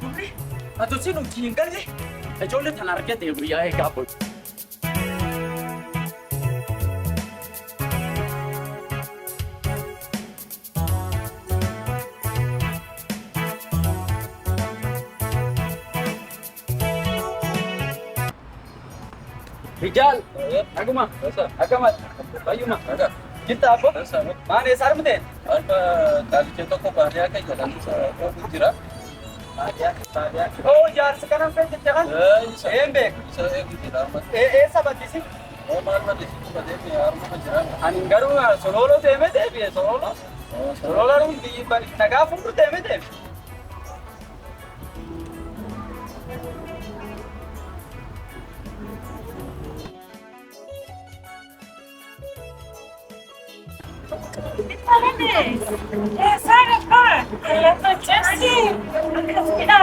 dubri. Atu sinu jingalle. Ijoollee tan argate guyyaa eegaa boy. Rijal, aguma, agamat, bayuma, aga. Kita apa? Mana sarmu deh? Apa tadi contoh kau bahaya kan jalan kau bujira? Oh, yaar sekarang saya jangan. Embek. Saya bujira. Sahabat di sini. Oh, mana di situ pada ni arma bujira. Angaru solo deme deh, solo. Solo lalu di balik naga pun deme deh. Sana pa. Ito Jessie. Kita.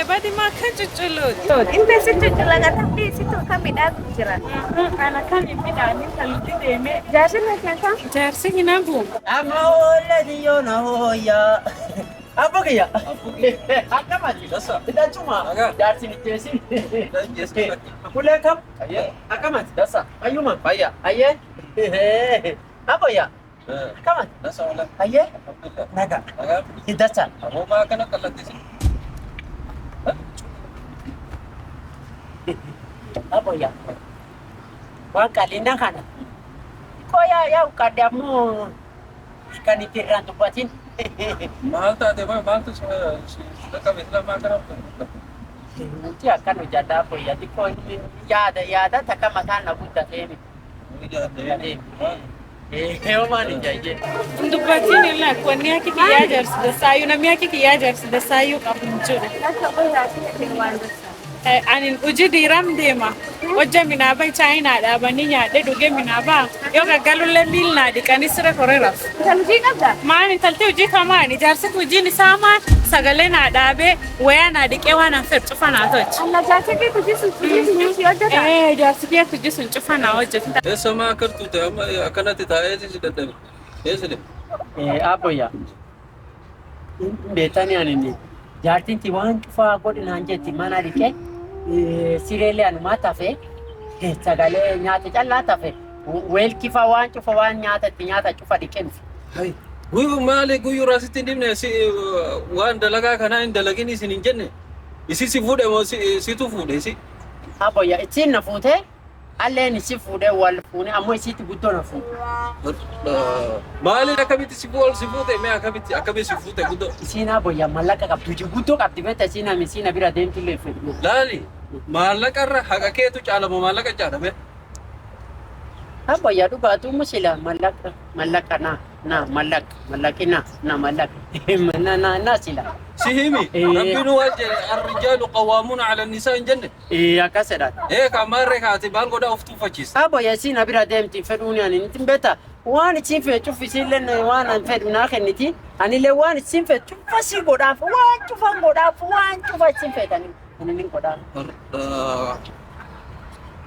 Badi makan cuculut. Inte situ jelaga tapi situ kami dah bicara. Anak kami pindah ni kalau di deme. Jadi macam Jersey hinabu. Amola diona hoya. Apa kaya? Agak maju. Dasa. Tidak cuma. Agak. Dari sini ke sini. Yes. Aku lihat kam. Ayah. Agak maju. Dasa. Ayo mah. Bayar. Ayah. Apa ya? Agak maju. Dasa wala. Ayah. Alhamdulillah. Naga. Agak. Dasa. Aku makan nak kalat di sini. Apa ya? Wang kalinda kana. Koya kadamu. Ikan ikiran tu patin. Mahal tak ada, mahal tu sudah kami telah makan apa? Nanti akan ujada apa ya? Di kau ini yada takkan makan nak buat ini. Jadi, Mana jadi? Untuk baca ni lah, kuannya kita ya Jersey desayu, namanya kita ya Jersey desayu kapuncur. dah coba lagi dengan Anin uji diram dema. Wajah minaba China ada baninya, de duge minaba. Yo kagalulle milna di kanisra koreraf. Kalau jika dah. Mani talte uji kama ni Jersey uji ni sama sagale na dabe waya na di kewa na fet fana toch. Allah jasa ke tujuh suci ada dah. Jersey dia tujuh sun fana wajah. sama kertu tu, akan nanti tak ada sih dah. Sudah. Apa ya? Betanya ni. Jartin tiwan fa godin hanjeti mana dike? Sirele anu mata fe. Sagale nyata jalla ta fe. Wel kifa wan nyata cufa diken. Hai. Guyu male guyu rasi tindim ne si wan dalaga kana in dalagi ni sinin jenne. Isi si fude mo si tu fude si. Apa ya itin na fute? Alle ni si fude wal fune amo si tu guddo na fu. Male akabiti si fude me akabiti si fude guddo. Isina bo ya malaka kap tuju guddo kap tibeta sina misina bira dem tule fe. Lali. Malaka ra haga ke tu chala mo malaka chala be. Apa ya duga tu musila malaka malakina malak. Na sila. Sihimi. Rabbinu wajal ar-rijalu qawwamuna 'ala an-nisa'i jannah. Akasedat. Kamare ka tibal goda uftu fachis. Abo ya sina bira dem ti feduni ani timbeta wani chife chufi sile na wana fedu na kheniti ani le wani chife chufa si goda fu wan chufa chife tani ani goda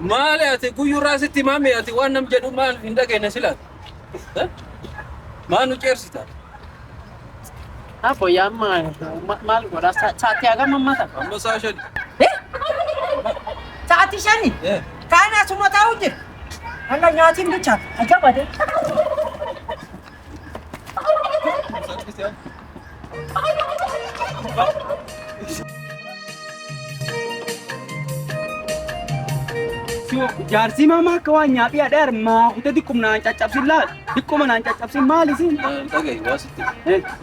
male ati guyu rasi timame ati wanam jadu mal hinda ke nasilat manu chersita Abo ya mal goda saati aga mamata amma sashadi saati shani kana suma tahu je Allah nyatin bicha aga bade Jarsi mama kawan nyapi ada ma udah dikumna cacap silat dikumna cacap sim mali sih tagay wasiti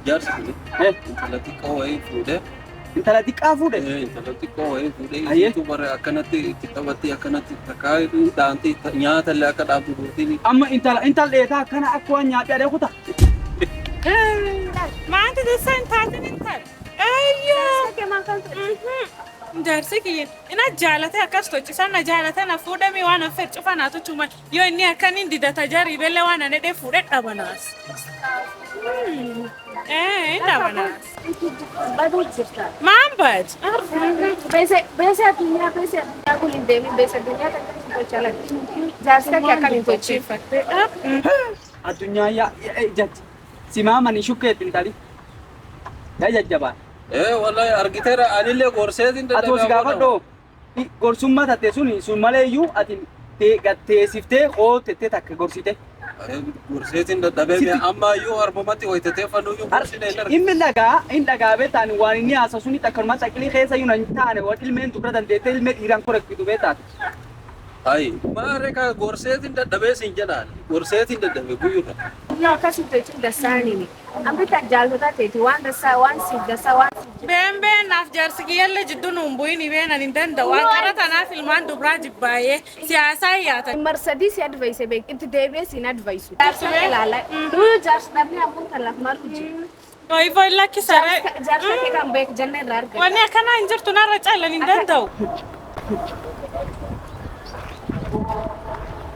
jarsi intalati kawai fude intala dikafu deh intalati kawai fude itu bara akanati kitabati akanati takai danti nyata la kada budini amma intal eta kana akwa nyapi ada kuta Ma anta desain taatan intal. Ayyo. Jasa ke makan tu. Jersey ki ina jalate akas to sana jalate na fuda mi wana fet fana to tuma yo ni akani ndida tajari bele wana ne de fuda tabanas. Ina banas. Baru cerita. Mambat. Bese dunia aku lindemi bese dunia tak kita jalan. Jasa ke akan itu Adunya ya jat si mama ni shuket tadi. yaa jajjabaa. Wallahi argiteera anillee gorseetiin Ati hosi gaafadhoo gorsummaa tattee sun malee iyyuu ati teessiftee hootettee takka gorsite. Gorseetiin dadhabee amma iyyuu harbumatti hoytetee fannuyyuu gorsine hin Inni dhagaa beetaan waan inni haasa suni akkanuma saqilii keessa iyyuu nan taane waan ilmeen dubra dandeettee ilmee dhiiraan korakkitu beetaati. Ayi maare ka gorseetiin dadhabee siin jedhaan gorseetiin dadhabee guyyuudha. Yoo akkasitti jechuun dassaaniini. Ambita jaaltotaa teeti waan dassaa waan siif dassaa waan siif. Been naaf jaarsi kiyyallee jidduu nuun bu'in beenan hin danda'u. Waan qara tanaaf ilmaan dubraa jibbaayee siyaasaa hiyaatan. Marsadii si advaise beek itti deebi'ee siin advaisu. Jaarsa ilaala. Nuyi jaarsa dhabnee ammoo kan lafa maal hojii. Oyi foyi lakkisaree. Jaarsa kee kan beek janna irraa argata. Wanni akkanaa hin jirtu narra caalan hin danda'u.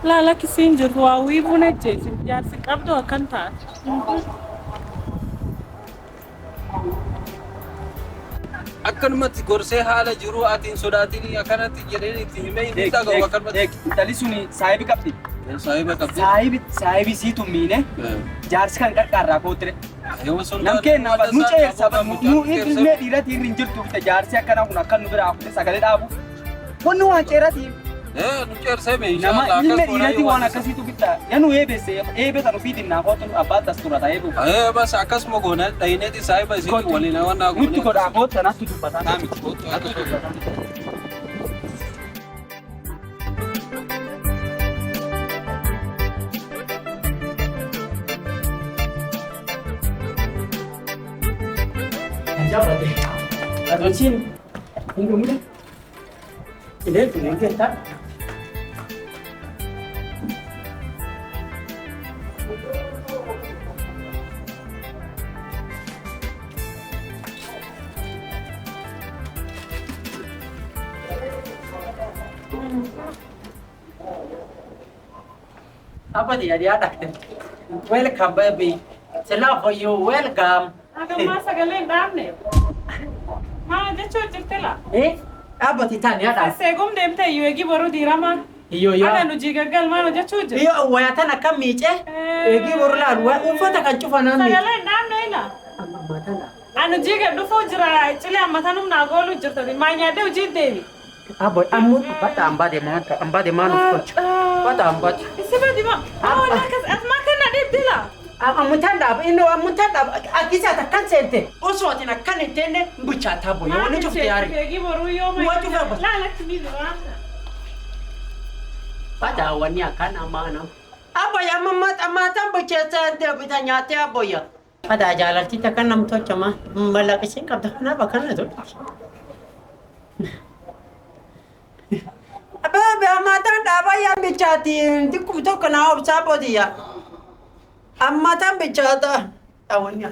Laala kisiin jirtu waa wiibuun ejjeesi jaarsi qabdu akkan taate. Akkanumatti gorsee haala jiruu atiin sodaatiin akkanatti jedheen itti himee hin dhagahu akkanumatti. Intalli suni saahibi qabdi. Saahiba qabdi. Saahibi siitu miine jaarsi kan qarqarraa koottire. Nam kennaa bas nu ceersa bas nu ilmee dhiirati irri hin jirtu bita jaarsi akkana kun akkan nu bira hafte sagalee dhaabu. Wanni waan ceeratiif. Nu ceersee meeshaa Nama ilmee dhiirati waan akkasiitu bita. Yanu eebeta nufi dinnaa kootu abbaattas turata eebu. Bas akkasuma goona dhayineeti saahiba isitti waliin waan naa goone. Nutti godhaa kootta natti dubbata. Naami kootu. Jabate. Adocin. Minggu muda. Ini tu yang kita. Apa dia ada? Welcome baby. Selamat for you. Welcome. Agammaa sagaleen dhaabne. Maal jechuun jirtila? Dhaabbati taane haadha. Seegum deemtee iyyuu eegi boruu diiramaa. Iyo Ana nu jiigaggal maal jechuu jira? Iyo wayatan akkam miicee eegi boru laalu uffata kan cufa naanni. Sagaleen dhaabne ila. Anu jiiga dhufuu jira cilee ammatanum naa gooluu jirta maanyaadee hojii deebi. Aboy ammu bata ambade maanu kochu. Bata ambade. Isibadi ma. Awala kas asma kana dibdila. Amutanda ino amutanda akisa takkan sente. Oso atina kan intende mbucha tabo yo ne chufte yari. Eegi boruu yoo mai. Watu fa. La la kimi wanda. Bata wani akan amana. Aboya matan buche sente bitanyate aboya. Bata jalalti takkan nam tocha ma malakisin kabda na bakan to. Abe matan daba ya bichati dikum to kana obsabo dia. Ammatan bichata awanya.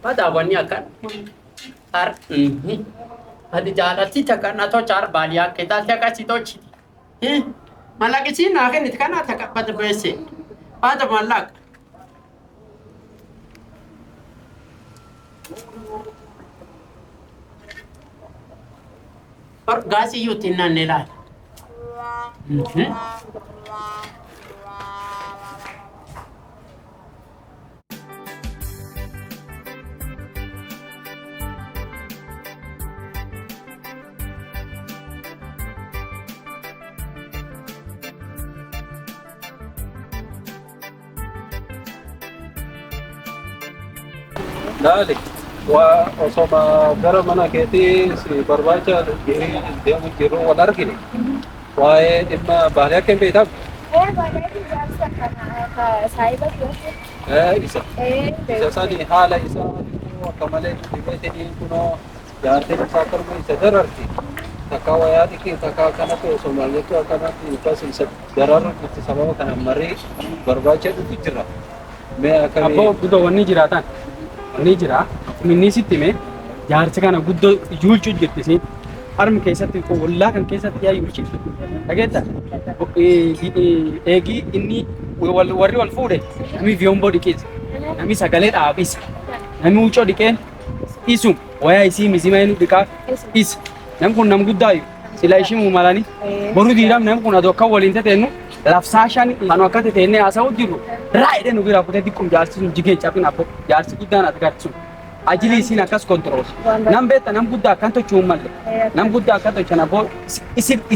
Pada awanya kan? Ar adi jalati takana to char balia kita taka sito chiti. Malaki sina kan itkana taka pada bese. Pada malak. और गासी युतिना नेला Dale. Osoma gara mana keeti si barbaacha deemu jiru wal argine waa'ee dhimma baaliyaa kan beektamu. Baadiyyaa jaarsa kana saayiba Isa sani haala isaa akka malee dhibeetanii kunoo jaartiin isaa korma isa dararti takka wayaa dhiqii takka kanatti osoma jettu akkanatti bas isa dararru itti sababa kana marii barbaacha dhufu jira. Mee akkamii. Abboo guddoo wanni jiraatan wanni jira. Minni sitti mee jaarsa kana guddoo yuulchuu jirtisi harmi keessatti wallaa kan keessatti yaa yuulchi dhageetta eegi inni warri wal fuudhe nami vyombo dhiqeessa nami sagalee dhaabisa nami wucoo dhiqeen isu wayaa isii misima inni dhiqaa isa nam kun nam guddaayu sila ishimu malani boru diram nam kuna dokka waliin tateenu lafsaashan kanu akka tateenne haasa'u jiru raayidhe nu bira kutee xiqqum jaarsi sun jigee cabin abbo jaarsi guddaan atgarsu ajili isin akkas kontrol nam beeta nam guddaa akkan tochuu malle nam guddaa akkan tochan abbo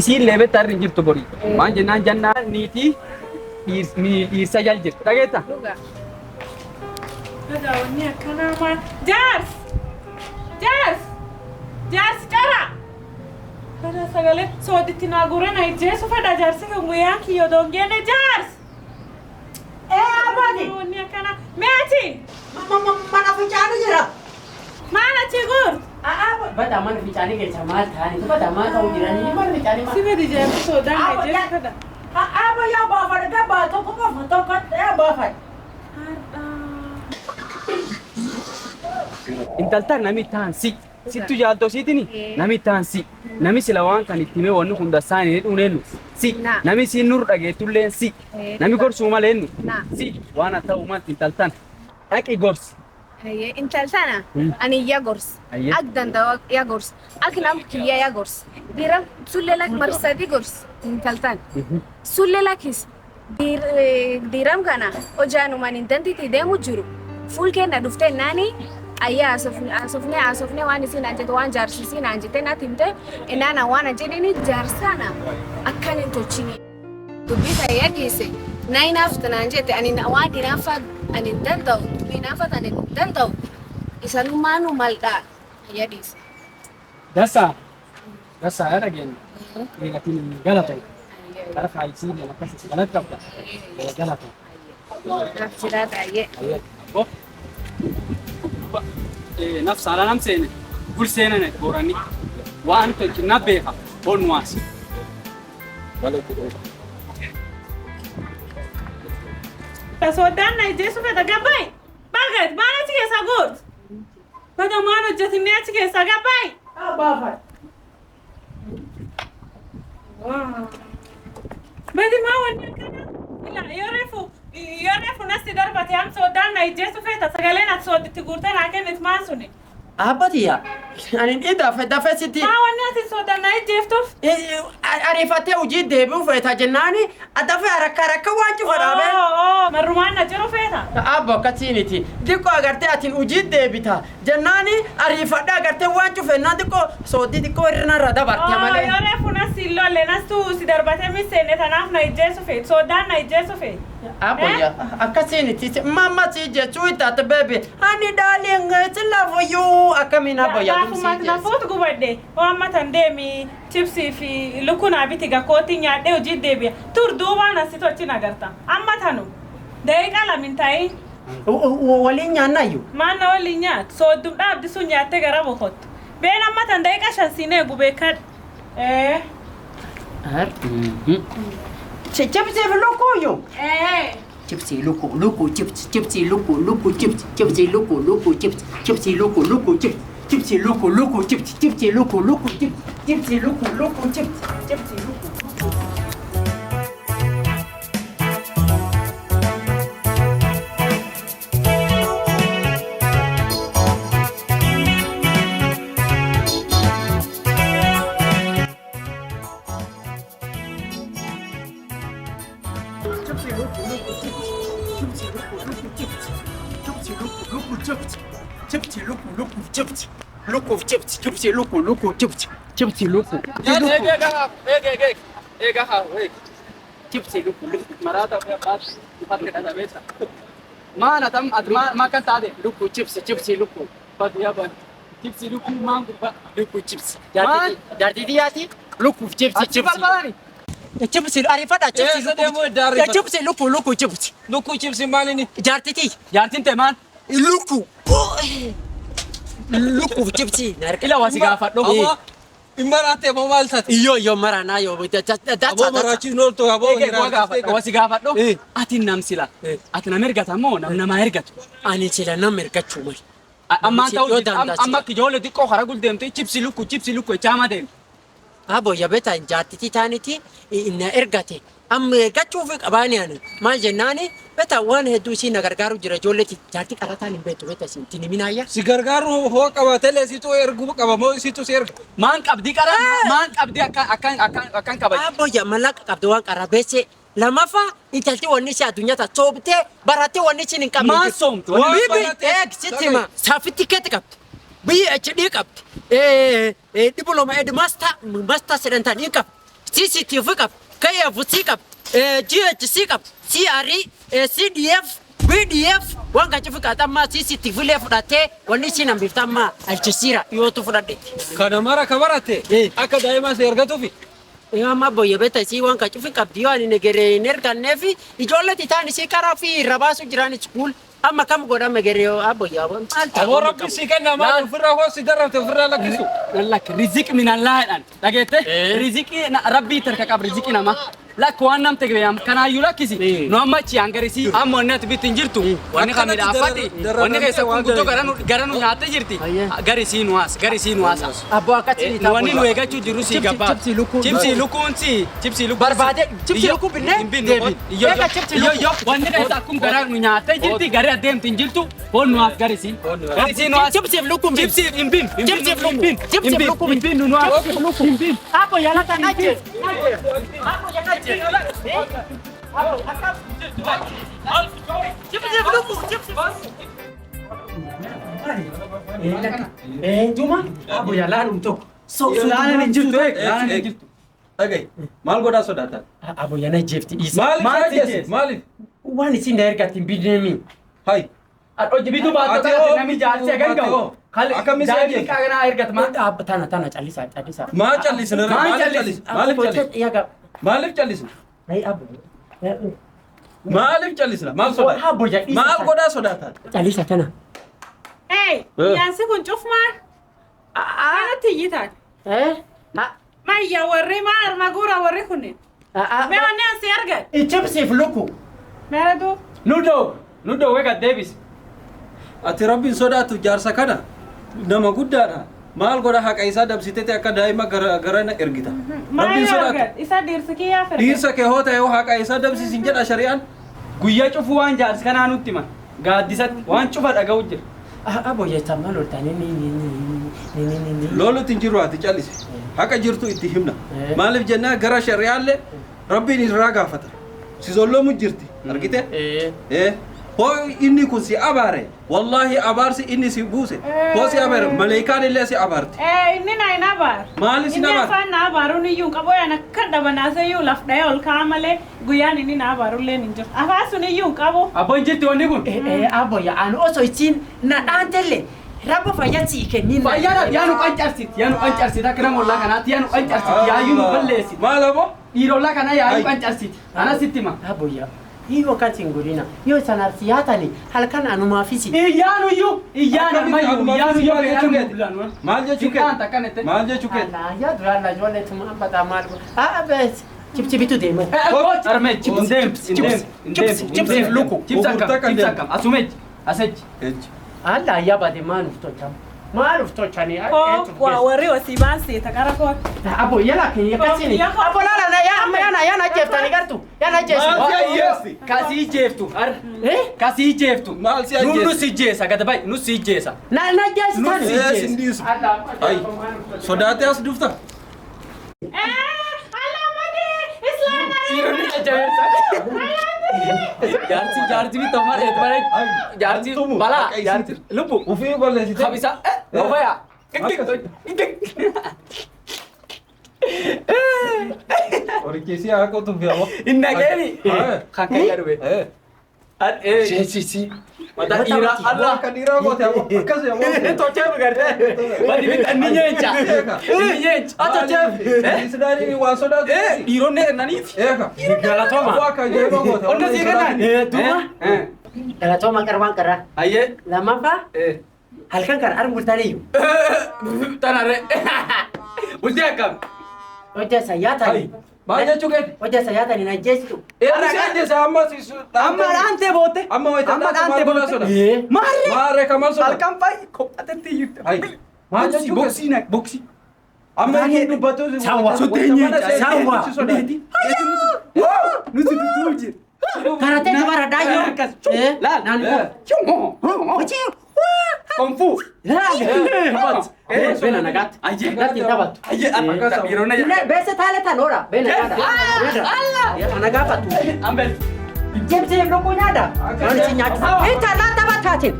isin leebe tarri jirtu bori maan jennaan jannaa niitii dhiirsa jal jirtu dhageetta Wanni akkana maan jaars cara kana sagalee sooditti naa guurana ijjeesu fedha jaarsi kan guyyaan kiyyoo doongeenne jaars abadi wanni akkana meetiin mana ficaanii jira maal achi guur bada mana ficaanii keessa maal ta'anii bada maal ta'uu jiranii mana ficaanii si fedi jaarsi soodaan ijjeesu fedha abba yaa baafadha gabbaa tokko baafadha intaltaan nami taansi sittu jaaltoo siitini nami taansi nami sila waan kan itti himee wanni hunda isaanii dhuneennu si nami siin nur dhageettulleen si nami gorsuu maleennu si waan haa ta'u maalti intaltaan dhaqi gorsi. Intaltana ani ya gors ak danda ya gors ak nam kiya ya gors diram sulle lak marsadi gors intaltan sulle lakis diram kana ojanu man intentity demu juru full kenna dufte nani ayya asofne wani sina jete wan jarsi sina jete na timte enana wana jedeni jarsana akkanin tochini dubita yadise nine after nanjete ani wadi nafa ani dantau nafa ani dantau isanu manu malda yadise Dasa ada gen ngatin galato kara kaisi na kasi galat kapta galato rafsirata ye oh naf sala nam sene gul sene ne borani wa anta nabeha bon was soodaan na ijjeesu fedha gabbay bagat maal achi keessaa guut bada maan hojjetinne achi keessaa gabbay baafadha badi maa wanni akkana yoo reefu nasti darbate am soodaan na ijjeesu fedha sagaleen ati sooditti guurtee naa kennit maan suni abbatiya ani dafe sitti maa wanni ati soodaan na ijjeeftuuf ariifattee hojii deebi'u feeta jennaani dafe haraka waan cufa dhaabee marrumaan na jiru feeta abbo akkasiiniti diqqoo agartee atiin hojii deebita jennaani ariifadhe agartee waan cufennaa diqqoo sooddii diqqoo irranarra dabarte malee yoo reefu nasti illolle nastu si darbate miseenne tanaaf na ijjeesu feet soodaan na ijjeesu feet abboyya akkasiiniti mamma si jechuu itaate beebe ani daaliin silaafuyuu akkamiin abboyya dumsi na fuut gubadhe waan tan deemi chipsii fi lukunaa biti gakkootti nyaadhee hojii deebi'a tur duubaan asitti hojii nagarta amma tanu daqiiqa lamin ta'ii waliin nyaannayyu maanna waliin nyaatu sooddum dhaabdi sun nyaattee gara bokottu been amma tan daqiiqa shan siinee gubeekad chipsi lukuyu chipsi luku chipsi luku chipsi luku chipsi luku chipsi luku chipsi luku chipsi luku Mana tam makan tadi luku chipsi luku pati apa chipsi luku mang luku chips dari diati luku chipsi chipsi arifada chipsi luku chipsi mana ini jartin teman luku chipsi ila wasi gafat do Imarate mo malsat. iyo marana yo Abo marachi nolto abo wasi gafat do ati nam sila ati nam ergata mo nam ergatu ani sila nam ergachu mal amma amma kijole dikko haragul demte chipsi luku chama dem abo ya beta jartiti taniti inna ergate amma eeggachuu fi qabaani ani maal jennaani beta waan hedduu isiin na gargaaru jira ijoolleeti jaartii qarataan hin beektu beta isin tini minaayya. Si gargaaru hoo qabatee situ ergu qaba moo situ si erga. Maan qabdi qara maan qabdi akkan kabaja. Abboyya mallaqa qabdi waan qarabeesse lammaffaa intalti wanni si addunyaa ta'a soobtee barattee wanni isin hin qabne. Maan soomtu. Bibi eegsitima saafittikeeti qabdi. BHD qabdi. Diploma master sedantaan hin qabdi. CCTV qabdi. KFC qabdi. GHC qabdi. CRE CDF BDF waan kan cufi qaxammaa CCTV lee fudhattee wanni isin hambiftammaa Aljazeera dhiyootu fudhadhe. Kana mara ka barate akka daa'ima si ergatuufi. Amma boyya beta isii waan kan cufi qabdi yoo ani negeree hin erganneefi ijoollee titaan isii karaa fi irra baasu jiran iskuul amma kam godhame geree abboyyaa waan maal ta'u. Aboo rabbi si kenna maal ofirraa hoo si darrate ofirraa lakkisu. Lak rizik min Allah dhan dhageette riziki rabbi tarka qab riziki nama lak waan namte gayam kana yu lakkisi no amma ci angarisi amma net bitin jirtu wani khamida afati wani kaysa kun guddo garanu nyaate jirti garisi nuas Abbo akkati ni wani nu egachu jiru si gabba chipsi lukunsi chipsi lukun barbaade chipsi lukun binne yo wani kaysa kun garanu nyaate jirti gari ademtin jirtu hon nuas garisi nuas chipsi lukun chipsi imbin imbin Abbo yala tanaje Abbo yala Juma, Abbo yala untuk. Laanan jirtu laanan jirtu. Dhagaye maal godhaa sodaatan? Abbo yana jefti isa. Maaliif? Waan isin ergatti bidneemi. Hai. Hojii bituu baatota namni jaarsi agan gahu. Akkamitti daadii qaanaa ergat maa? Tana callisa. Maal callisna? Maaliif callisna? Maaliif callisna? Maal sodaatan? Maal godhaa sodaatan? Callisa tana. Yaansi kun cufmaan. Aanatti iyyitaan. Mayya warri maar maguura warri kunneen. Mee wanni ansi argan? Chipsiif luku. Meeraduu? Nudoo wega deebis. Ati rabbiin sodaatu jaarsa kana nama guddaadha. Maal godha haqa isaa dabsitete akka daa'ima garana ergita. Rabbiin sodaatu. Isa dhiirsi kiyyaa firge. Dhiirsa kee hoo ta'e haqa isaa dabsisin jedha shari'aan. Guyyaa cufu waan jaarsi kanaa nutti himan. Gaaddisatti waan cufa dhaga'u jira. Abbo jettaa maal oltaanii Lolutti hin jiru ati callise. Haqa jirtu itti himna. Maaliif jennaa gara shari'aallee rabbiin irraa gaafata. Si zolloomu jirti. Argite? Hoo inni kun si abaare. Wallahi abaarsi inni si buuse. Hoo si abaare malaayikaan illee si abaarti. Inni na hin abaar. Maali si Inni afaan na abaaruun iyyuu qabu yana akka dabanaasee iyyuu laf dhahee ol ka'a malee guyyaan inni na abaarullee hin jiru. Afaan sun iyyuu qabu. Abboon jirti wanni kun. Abbo yaa'an osoo ittiin na dhaantellee rabba fayyadsi kennin. Fayyada yaanu qancarsit akka nama ollaa kanaatti yaanu qancarsit yaayyuu nu balleessit. Maal aboo? Dhiirollaa kanaa yaayyuu qancarsit. Ana sitti hima. Abbo yaa. Iyo kan singurina. Yo sanar siyaatani halkan anumaafisi. Iyyaan ammayyuu Maal jechuu kee? Maal jechuu kee? Yaa duraan na ijoollee tuma ambataa maal godha. Bees. Chipsi bitu deema. Armee chipsi luku. Chipsi akkam asumechi asechi. Alla yaa baade maanuuf tolchama. Maanuuf tolchanii. Waa warri wasii baasee takara koo. Abbo yala kini kasini. Abbo lala na yaa amma yaa na jeeftani gartu. Yaa na jeesi. Kasii jeeftu. Kasii jeeftu. Maal si ajjeesi? Nu si jeesa gada bai nu si jeesa. Na jeesi tani. Yes indiis. Ai. Sodaatee as dhufta. Jaarsi bi tomar etmare jaarsi bala jaarsi lupu Ufii balleessite. khabisa lofaya Orikeesii haa qotuuf yaa'u. inna gani kakkai garbe Si. mata ira Allah Akka dhiiraa goote akkas yaa'u. to chef garde wadi bit anni nyencha ato chef Sidaanii waan sodaatu. dhiironne naniif Eeka. galatoma Akka jeeboo goote. onna siganan Duma. Galatoma qarwaan qarra. ayye Lammaffaa halkan kan argultaniyyuu. tanare ulti akkam Hojja sayyaatani. Maal jechuu kee? Hojja sayyaatani na jeesitu. Si ajjeesa amma si amma dhaante boote Amma wayita amma dhaante boote. boote maarre Maarree kamal sodaa. halkan fay kophatetti yutta Ai. Maal jechuu kee? boksi Amma inni dubbatu Sawa. Sawa. nuti duduu jira. Karate bara dayo. Laal. Konfu. Bena nagat. Nagat tabat. Bese tale tanora. Bena nada. Allah. Ya nagafa tu. Ambel. Jemse yendo kunyada. Mani sinyata. Eta la tabatate.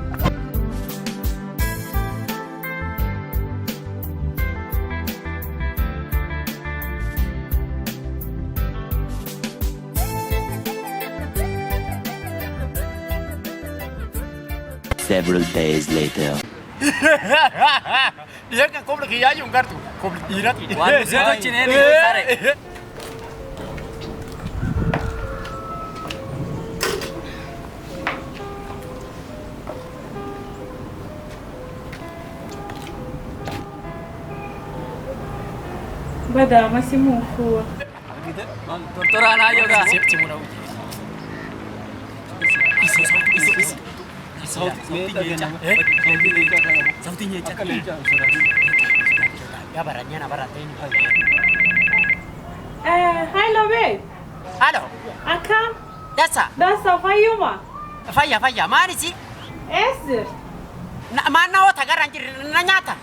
Several days later. Dia kan kau lagi ayam kartu. Kau irat. Wan sito chineni sare. Bada masih muku. Tortoran ayo dah. Cimura uji. Isu. Sautinya cakap. Ya baranya na baratin. Hi Lobe. Halo. Aka. Dasa. Dasa fayuma. Faya. Mani si. Esir. Na mana wata garantir na nyata.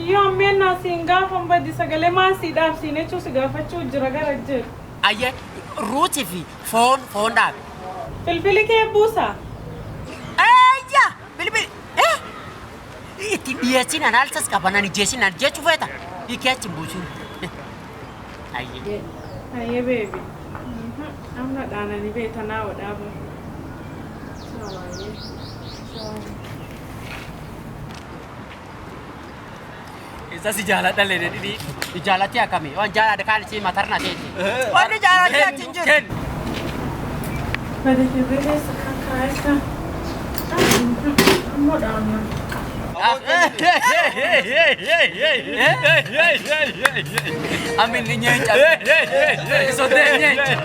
Yoo mena singa famba di sagale masi daf sine chu siga fachu jira garajir. Aye. Ruti fi. Phone da. Filfili ke busa. Ya. Bilbil. Iti biasin analsas kapanan jesin an jechu feta. Ikia chimbuchu. Aye. Aye baby. I'm not done any better now whatever. Isa si jalan dah leh ni. Ijalati akami. Wan jala de kali si matarna teti. Wan jalati achinjur. Pada kebele sakakaisa. I'm not done. Amin ni nyenyak. Sote nyenyak.